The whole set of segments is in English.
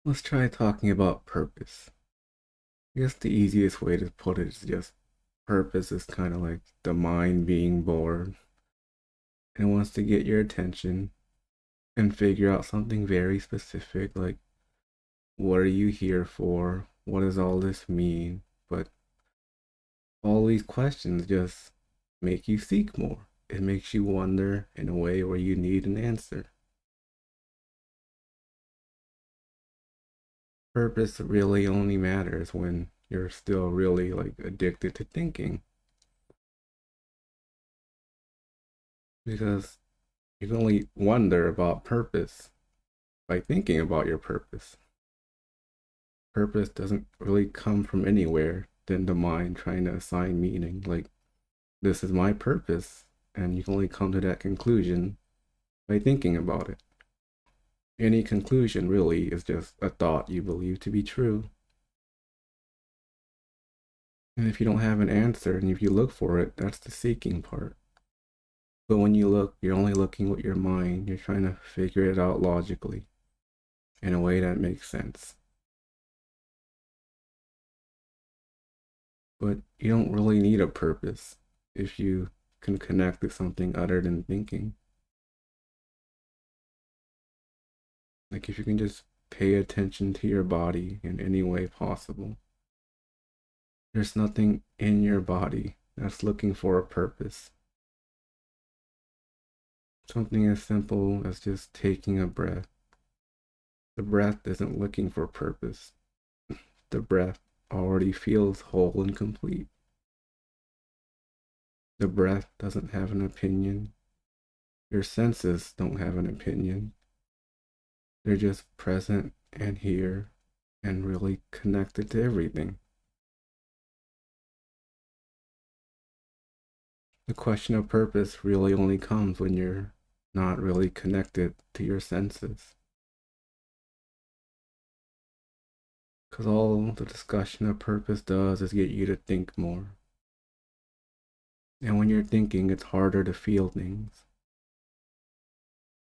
Let's try talking about purpose. I guess the easiest way to put it is just purpose is kind of like the mind being bored and wants to get your attention and figure out something very specific like what are you here for? What does all this mean? But all these questions just make you seek more. It makes you wonder in a way where you need an answer. Purpose really only matters when you're still really like addicted to thinking because you can only wonder about purpose by thinking about your purpose. Purpose doesn't really come from anywhere than the mind trying to assign meaning. Like, this is my purpose, and you can only come to that conclusion by thinking about it. Any conclusion really is just a thought you believe to be true. And if you don't have an answer and if you look for it, that's the seeking part. But when you look, you're only looking with your mind. You're trying to figure it out logically in a way that makes sense. But you don't really need a purpose if you can connect to something other than thinking. Like if you can just pay attention to your body in any way possible. There's nothing in your body that's looking for a purpose. Something as simple as just taking a breath. The breath isn't looking for purpose. The breath already feels whole and complete. The breath doesn't have an opinion. Your senses don't have an opinion. They're just present and here and really connected to everything. The question of purpose really only comes when you're not really connected to your senses. Because all the discussion of purpose does is get you to think more. And when you're thinking, it's harder to feel things.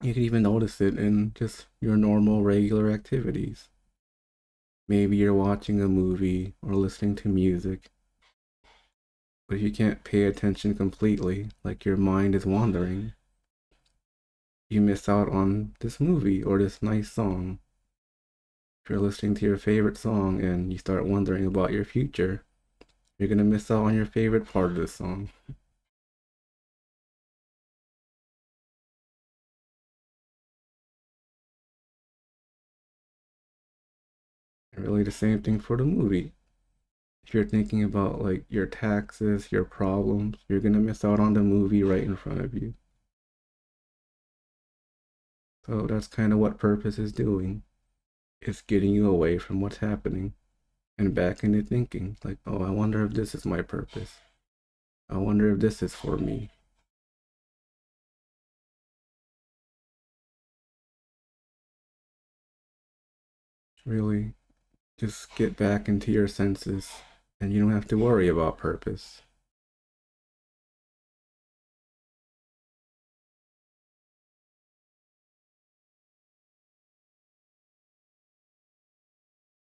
You can even notice it in just your normal, regular activities. Maybe you're watching a movie or listening to music, but if you can't pay attention completely, like your mind is wandering, you miss out on this movie or this nice song. If you're listening to your favorite song and you start wondering about your future, you're going to miss out on your favorite part of the song. And really the same thing for the movie. If you're thinking about like your taxes, your problems, you're going to miss out on the movie right in front of you. So that's kind of what purpose is doing. It's getting you away from what's happening and back into thinking like, oh, I wonder if this is my purpose. I wonder if this is for me. Really, just get back into your senses and you don't have to worry about purpose.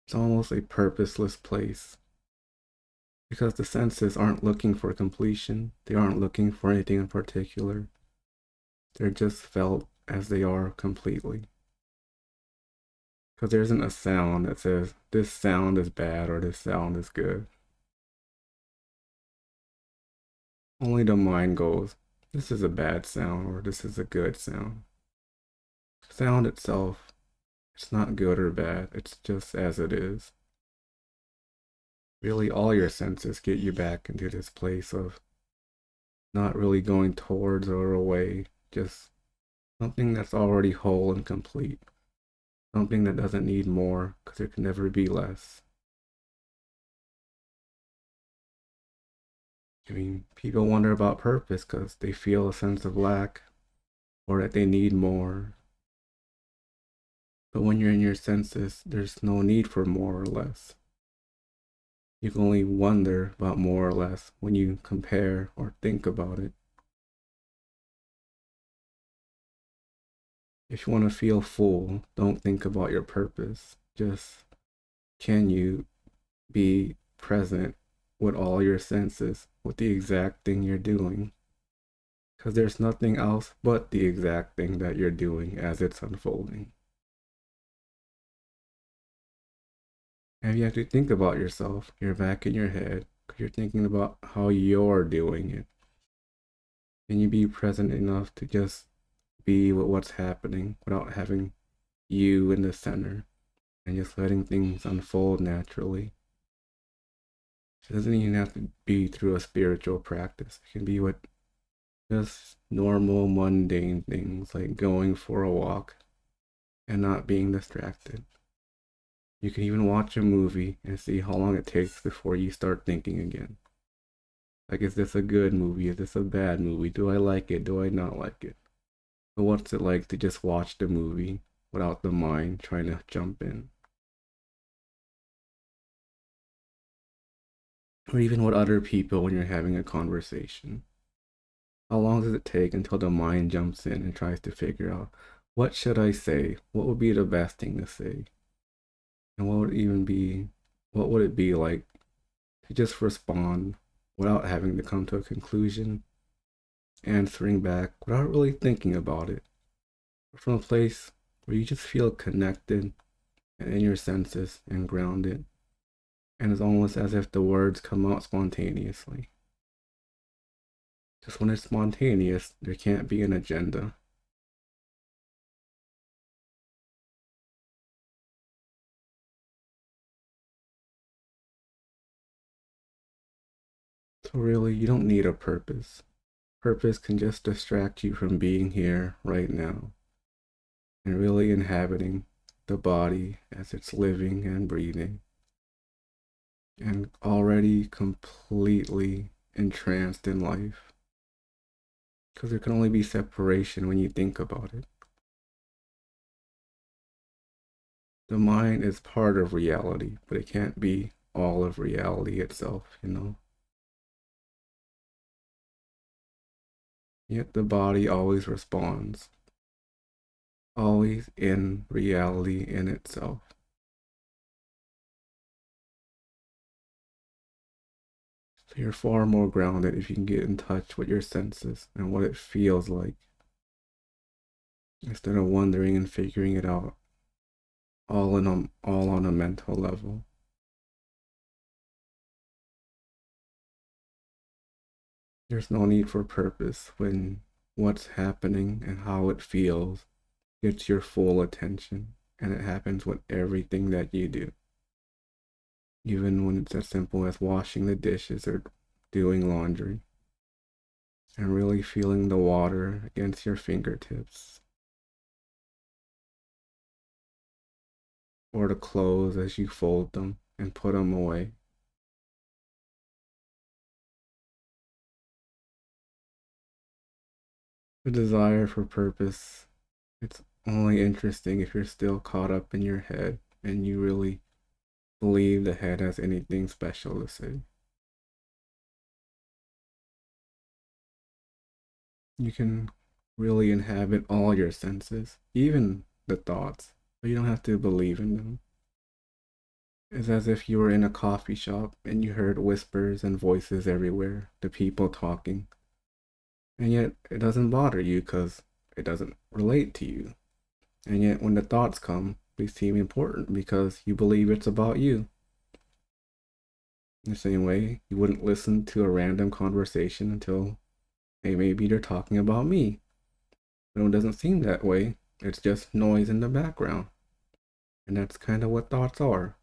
It's almost a purposeless place because the senses aren't looking for completion. They aren't looking for anything in particular. They're just felt as they are completely. Because there isn't a sound that says this sound is bad or this sound is good. Only the mind goes, this is a bad sound or this is a good sound. Sound itself, it's not good or bad, it's just as it is. Really, all your senses get you back into this place of not really going towards or away, just something that's already whole and complete. Something that doesn't need more because there can never be less. I mean, people wonder about purpose because they feel a sense of lack or that they need more. But when you're in your senses, there's no need for more or less. You can only wonder about more or less when you compare or think about it. If you want to feel full, don't think about your purpose. just can you be present with all your senses with the exact thing you're doing? Because there's nothing else but the exact thing that you're doing as it's unfolding. And you have to think about yourself. You're back in your head because you're thinking about how you're doing it. Can you be present enough to just be with what's happening without having you in the center and just letting things unfold naturally? It doesn't even have to be through a spiritual practice. It can be with just normal, mundane things like going for a walk and not being distracted. You can even watch a movie and see how long it takes before you start thinking again. Like, is this a good movie? Is this a bad movie? Do I like it? Do I not like it? But what's it like to just watch the movie without the mind trying to jump in? Or even with other people when you're having a conversation. How long does it take until the mind jumps in and tries to figure out what should I say? What would be the best thing to say? And what would it be like to just respond without having to come to a conclusion, answering back without really thinking about it, from a place where you just feel connected and in your senses and grounded, and it's almost as if the words come out spontaneously. Just when it's spontaneous, there can't be an agenda. So really, you don't need a purpose. Purpose can just distract you from being here right now and really inhabiting the body as it's living and breathing and already completely entranced in life. Because there can only be separation when you think about it. The mind is part of reality, but it can't be all of reality itself. Yet the body always responds, always in reality in itself. So you're far more grounded if you can get in touch with your senses and what it feels like, instead of wondering and figuring it out all on a mental level. There's no need for purpose when what's happening and how it feels gets your full attention, and it happens with everything that you do. Even when it's as simple as washing the dishes or doing laundry, and really feeling the water against your fingertips, or the clothes as you fold them and put them away. The desire for purpose, it's only interesting if you're still caught up in your head and you really believe the head has anything special to say. You can really inhabit all your senses, even the thoughts, but you don't have to believe in them. It's as if you were in a coffee shop and you heard whispers and voices everywhere, the people talking, and yet it doesn't bother you because it doesn't relate to you. And yet when the thoughts come, they seem important because you believe it's about you. In the same way, you wouldn't listen to a random conversation until, hey, maybe they're talking about me. But it doesn't seem that way. It's just noise in the background. And that's kind of what thoughts are.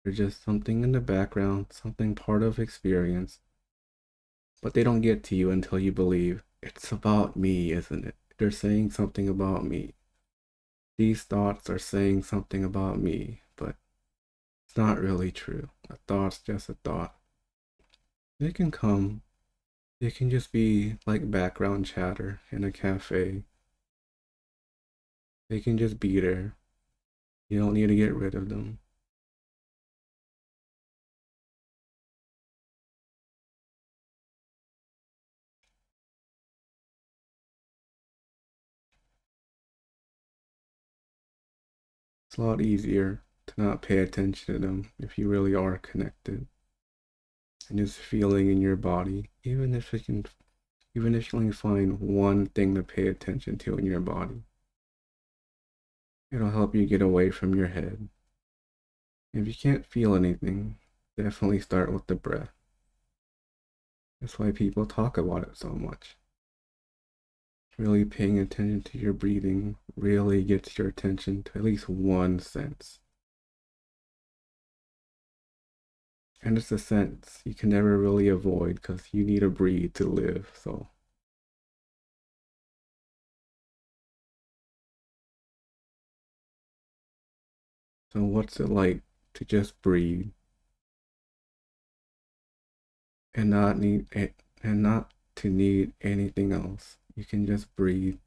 They're just something in the background, something part of experience. But they don't get to you until you believe, it's about me, isn't it? They're saying something about me. These thoughts are saying something about me, but it's not really true. A thought's just a thought. They can come. They can just be like background chatter in a cafe. They can just be there. You don't need to get rid of them. It's a lot easier to not pay attention to them if you really are connected. And just feeling in your body, even if you only find one thing to pay attention to in your body, it'll help you get away from your head. If you can't feel anything, definitely start with the breath. That's why people talk about it so much. Really paying attention to your breathing really gets your attention to at least one sense. And it's a sense you can never really avoid because you need to breathe to live, so. So what's it like to just breathe and not to need anything else? You can just breathe,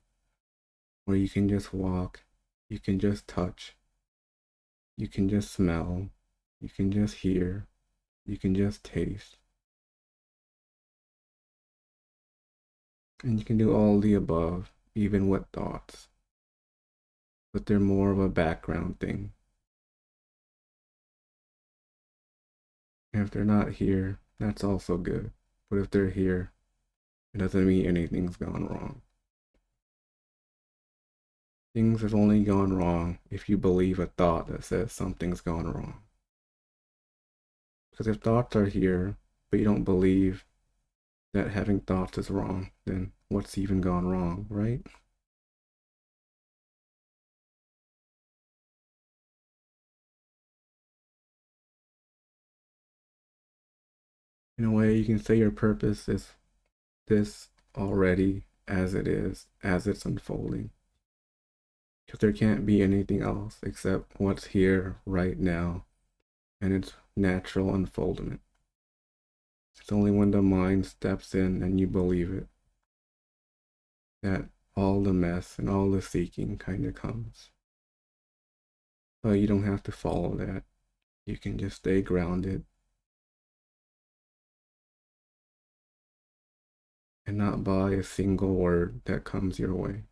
or you can just walk, you can just touch, you can just smell, you can just hear, you can just taste. And you can do all the above, even with thoughts. But they're more of a background thing. And if they're not here, that's also good. But if they're here, it doesn't mean anything's gone wrong. Things have only gone wrong if you believe a thought that says something's gone wrong. Because if thoughts are here, but you don't believe that having thoughts is wrong, then what's even gone wrong, right? In a way, you can say your purpose is this already as it is, as it's unfolding. Because there can't be anything else except what's here right now and its natural unfoldment. It's only when the mind steps in and you believe it that all the mess and all the seeking kind of comes. But you don't have to follow that. You can just stay grounded and not buy a single word that comes your way.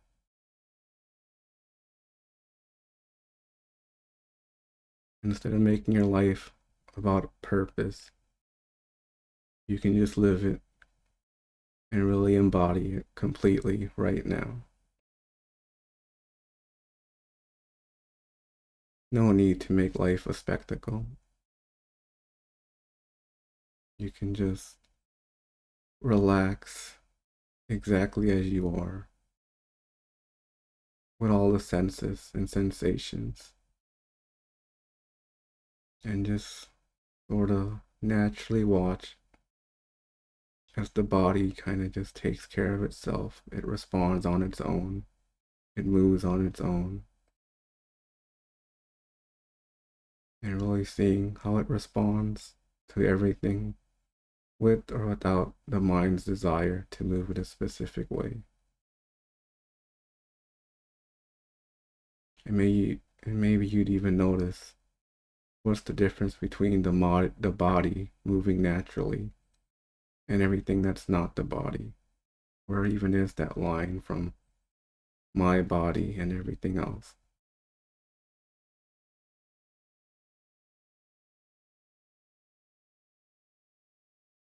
Instead of making your life about purpose, you can just live it and really embody it completely right now. No need to make life a spectacle. You can just relax exactly as you are with all the senses and sensations and just sort of naturally watch as the body kind of just takes care of itself. It responds on its own. It moves on its own. And really seeing how it responds to everything with or without the mind's desire to move in a specific way. And maybe you'd even notice what's the difference between the body moving naturally and everything that's not the body. Where even is that line from my body and everything else?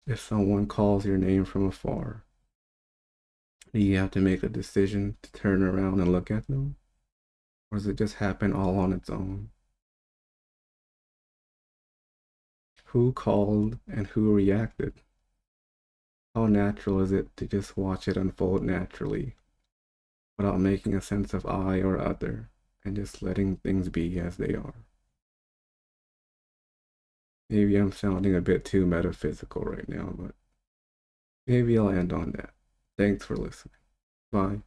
If someone calls your name from afar, do you have to make a decision to turn around and look at them? Or does it just happen all on its own? Who called and who reacted? How natural is it to just watch it unfold naturally without making a sense of I or other and just letting things be as they are? Maybe I'm sounding a bit too metaphysical right now, but maybe I'll end on that. Thanks for listening. Bye.